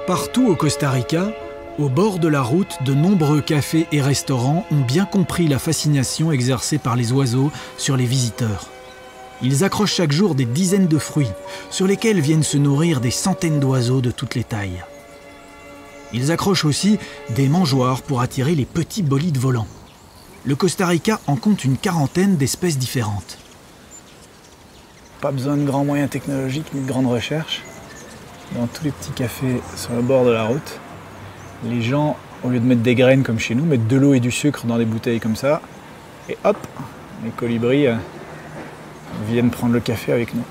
Partout au Costa Rica, au bord de la route, de nombreux cafés et restaurants ont bien compris la fascination exercée par les oiseaux sur les visiteurs. Ils accrochent chaque jour des dizaines de fruits, sur lesquels viennent se nourrir des centaines d'oiseaux de toutes les tailles. Ils accrochent aussi des mangeoires pour attirer les petits bolides volants. Le Costa Rica en compte une quarantaine d'espèces différentes. Pas besoin de grands moyens technologiques ni de grandes recherches. Dans tous les petits cafés sur le bord de la route, les gens, au lieu de mettre des graines comme chez nous, mettent de l'eau et du sucre dans des bouteilles comme ça. Et hop, les colibris viennent prendre le café avec nous.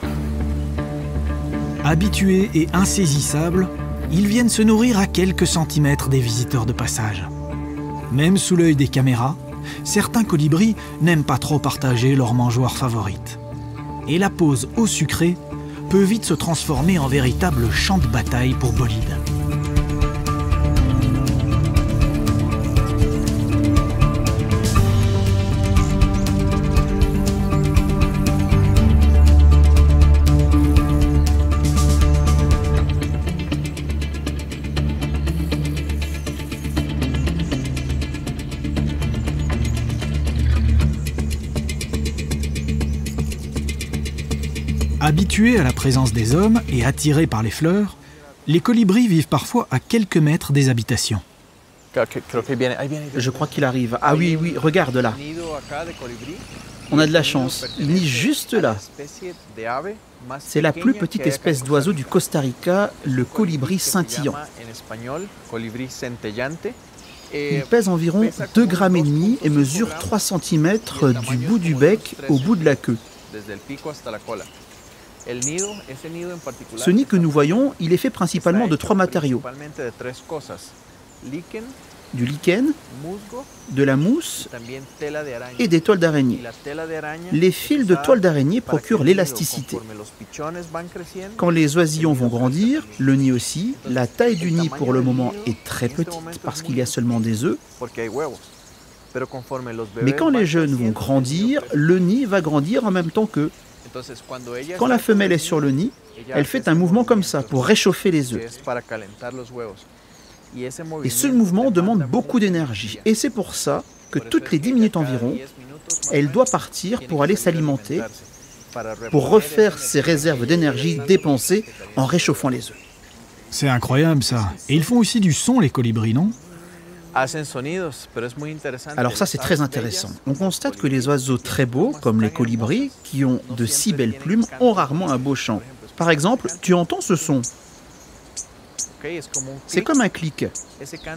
Habitués et insaisissables, ils viennent se nourrir à quelques centimètres des visiteurs de passage. Même sous l'œil des caméras, certains colibris n'aiment pas trop partager leur mangeoire favorite. Et la pause au sucré peut vite se transformer en véritable champ de bataille pour bolides. Habitués à la présence des hommes et attirés par les fleurs, les colibris vivent parfois à quelques mètres des habitations. Je crois qu'il arrive. Ah oui, oui, regarde là. On a de la chance. Il nid juste là. C'est la plus petite espèce d'oiseau du Costa Rica, le colibri scintillant. Il pèse environ 2,5 grammes et mesure 3 cm du bout du bec au bout de la queue. Ce nid que nous voyons, il est fait principalement de 3 matériaux. Du lichen, de la mousse et des toiles d'araignée. Les fils de toile d'araignée procurent l'élasticité. Quand les oisillons vont grandir, le nid aussi, la taille du nid pour le moment est très petite parce qu'il y a seulement des œufs. Mais quand les jeunes vont grandir, le nid va grandir en même temps qu'eux. Quand la femelle est sur le nid, elle fait un mouvement comme ça pour réchauffer les œufs. Et ce mouvement demande beaucoup d'énergie. Et c'est pour ça que toutes les 10 minutes environ, elle doit partir pour aller s'alimenter, pour refaire ses réserves d'énergie dépensées en réchauffant les œufs. C'est incroyable ça. Et ils font aussi du son, les colibris, non ? Alors ça, c'est très intéressant. On constate que les oiseaux très beaux, comme les colibris, qui ont de si belles plumes, ont rarement un beau chant. Par exemple, tu entends ce son. C'est comme un clic.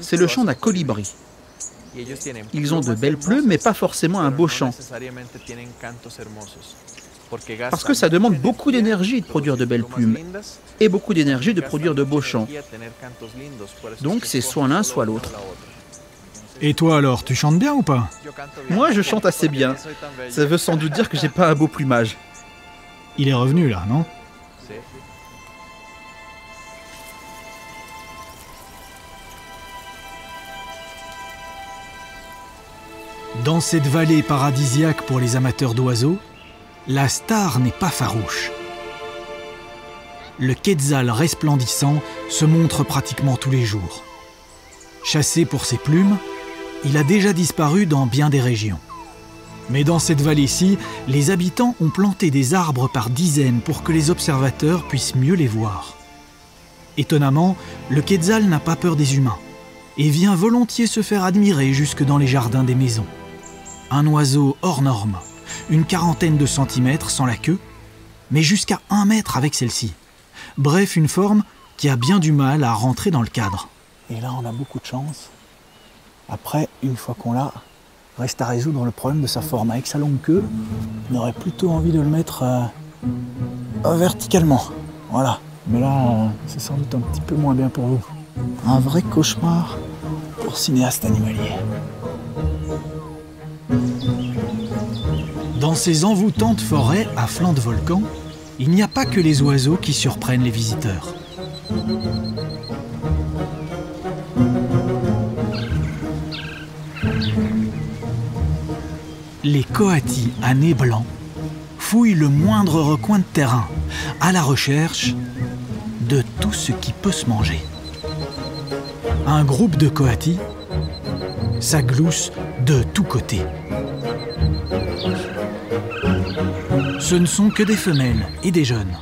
C'est le chant d'un colibri. Ils ont de belles plumes, mais pas forcément un beau chant. Parce que ça demande beaucoup d'énergie de produire de belles plumes et beaucoup d'énergie de produire de beaux chants. Donc c'est soit l'un, soit l'autre. Et toi alors, tu chantes bien ou pas ? Moi, je chante assez bien. Ça veut sans doute dire que j'ai pas un beau plumage. Il est revenu là, non ? Dans cette vallée paradisiaque pour les amateurs d'oiseaux, la star n'est pas farouche. Le quetzal resplendissant se montre pratiquement tous les jours. Chassé pour ses plumes, il a déjà disparu dans bien des régions. Mais dans cette vallée-ci, les habitants ont planté des arbres par dizaines pour que les observateurs puissent mieux les voir. Étonnamment, le quetzal n'a pas peur des humains et vient volontiers se faire admirer jusque dans les jardins des maisons. Un oiseau hors norme, une quarantaine de centimètres sans la queue, mais jusqu'à 1 mètre avec celle-ci. Bref, une forme qui a bien du mal à rentrer dans le cadre. Et là, on a beaucoup de chance. Après, une fois qu'on l'a, reste à résoudre le problème de sa forme. Avec sa longue queue, on aurait plutôt envie de le mettre verticalement. Voilà. Mais là, c'est sans doute un petit peu moins bien pour vous. Un vrai cauchemar pour cinéaste animalier. Dans ces envoûtantes forêts à flanc de volcan, il n'y a pas que les oiseaux qui surprennent les visiteurs. Les coatis à nez blanc fouillent le moindre recoin de terrain à la recherche de tout ce qui peut se manger. Un groupe de coatis s'aglousse de tous côtés. Ce ne sont que des femelles et des jeunes.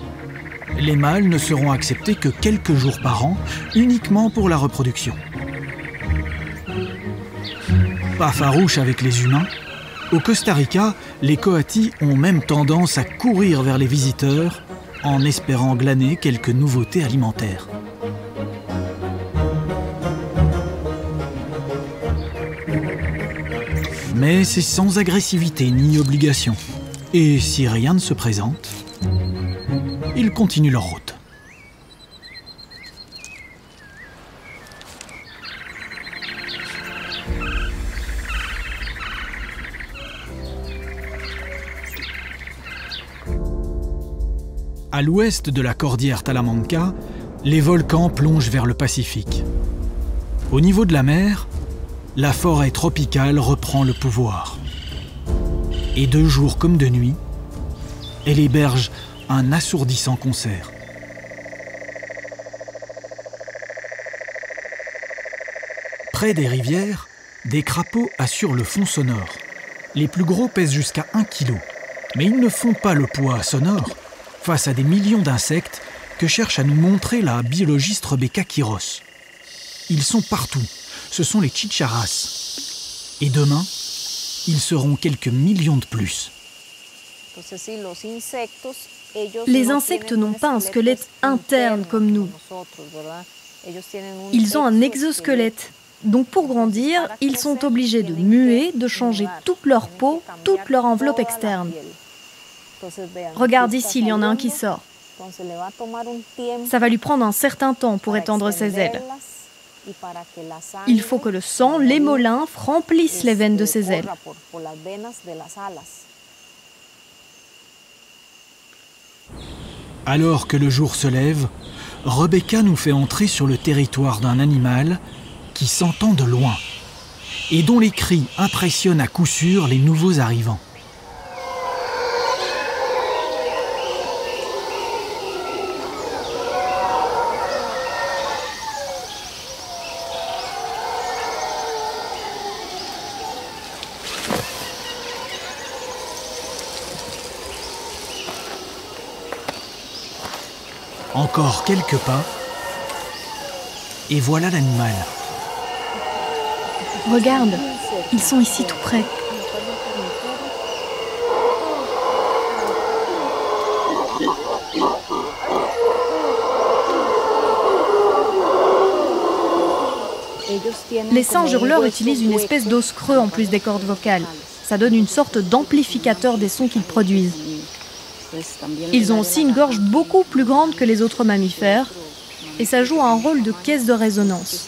Les mâles ne seront acceptés que quelques jours par an, uniquement pour la reproduction. Pas farouches avec les humains, au Costa Rica, les coatis ont même tendance à courir vers les visiteurs en espérant glaner quelques nouveautés alimentaires. Mais c'est sans agressivité ni obligation. Et si rien ne se présente, ils continuent leur route. À l'ouest de la cordillère Talamanca, les volcans plongent vers le Pacifique. Au niveau de la mer, la forêt tropicale reprend le pouvoir. Et de jour comme de nuit, elle héberge un assourdissant concert. Près des rivières, des crapauds assurent le fond sonore. Les plus gros pèsent jusqu'à 1 kg, mais ils ne font pas le poids sonore face à des millions d'insectes que cherche à nous montrer la biologiste Rebecca Quiros. Ils sont partout, ce sont les chicharras. Et demain, ils seront quelques millions de plus. Les insectes n'ont pas un squelette interne comme nous. Ils ont un exosquelette. Donc pour grandir, ils sont obligés de muer, de changer toute leur peau, toute leur enveloppe externe. Regarde ici, il y en a un qui sort. Ça va lui prendre un certain temps pour étendre ses ailes. Il faut que le sang, l'hémolymphe, remplissent les veines de ses ailes. Alors que le jour se lève, Rebecca nous fait entrer sur le territoire d'un animal qui s'entend de loin et dont les cris impressionnent à coup sûr les nouveaux arrivants. Encore quelques pas, et voilà l'animal. Regarde, ils sont ici tout près. Les singes hurleurs utilisent une espèce d'os creux en plus des cordes vocales. Ça donne une sorte d'amplificateur des sons qu'ils produisent. Ils ont aussi une gorge beaucoup plus grande que les autres mammifères et ça joue un rôle de caisse de résonance.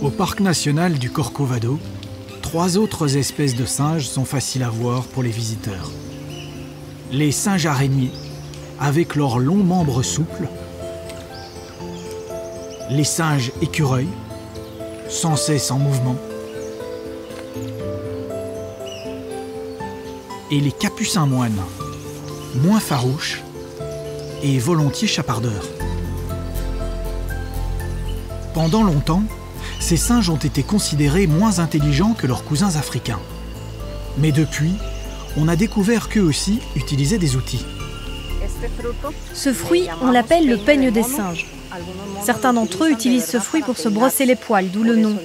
Au parc national du Corcovado, 3 autres espèces de singes sont faciles à voir pour les visiteurs. Les singes araignées, avec leurs longs membres souples. Les singes écureuils, sans cesse en mouvement. Et les capucins moines, moins farouches et volontiers chapardeurs. Pendant longtemps, ces singes ont été considérés moins intelligents que leurs cousins africains. Mais depuis, on a découvert qu'eux aussi utilisaient des outils. Ce fruit, on l'appelle le peigne des singes. Certains d'entre eux utilisent ce fruit pour se brosser les poils, d'où le nom.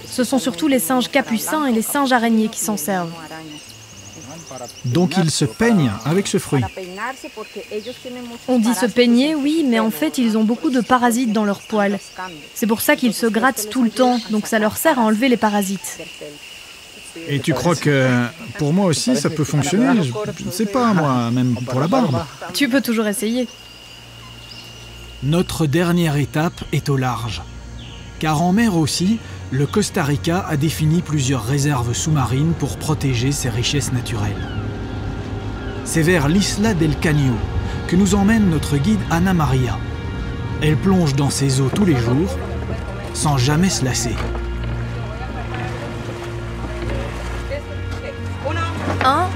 Ce sont surtout les singes capucins et les singes araignées qui s'en servent. Donc ils se peignent avec ce fruit. On dit se peigner, oui, mais en fait, ils ont beaucoup de parasites dans leurs poils. C'est pour ça qu'ils se grattent tout le temps, donc ça leur sert à enlever les parasites. Et tu crois que pour moi aussi ça peut fonctionner? Je ne sais pas, moi, même pour la barbe. Tu peux toujours essayer. Notre dernière étape est au large. Car en mer aussi, le Costa Rica a défini plusieurs réserves sous-marines pour protéger ses richesses naturelles. C'est vers l'Isla del Caño que nous emmène notre guide Ana Maria. Elle plonge dans ces eaux tous les jours, sans jamais se lasser. 1,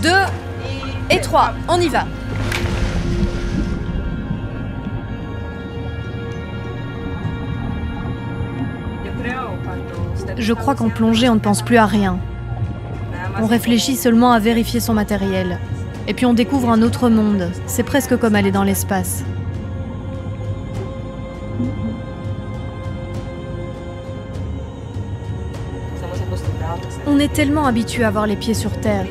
2 et 3, on y va. Je crois qu'en plongée, on ne pense plus à rien. On réfléchit seulement à vérifier son matériel. Et puis on découvre un autre monde. C'est presque comme aller dans l'espace. On est tellement habitué à avoir les pieds sur terre.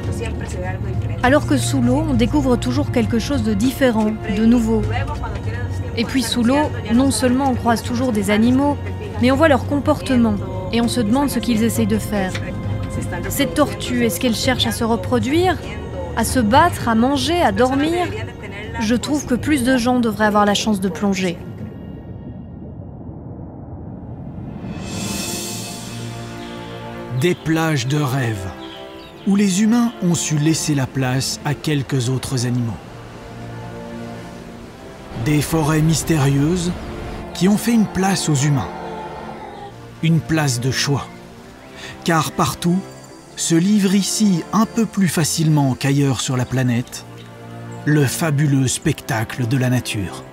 Alors que sous l'eau, on découvre toujours quelque chose de différent, de nouveau. Et puis sous l'eau, non seulement on croise toujours des animaux, mais on voit leur comportement et on se demande ce qu'ils essayent de faire. Cette tortue, est-ce qu'elle cherche à se reproduire, à se battre, à manger, à dormir? Je trouve que plus de gens devraient avoir la chance de plonger. Des plages de rêve, où les humains ont su laisser la place à quelques autres animaux. Des forêts mystérieuses qui ont fait une place aux humains. Une place de choix. Car partout se livre ici un peu plus facilement qu'ailleurs sur la planète le fabuleux spectacle de la nature.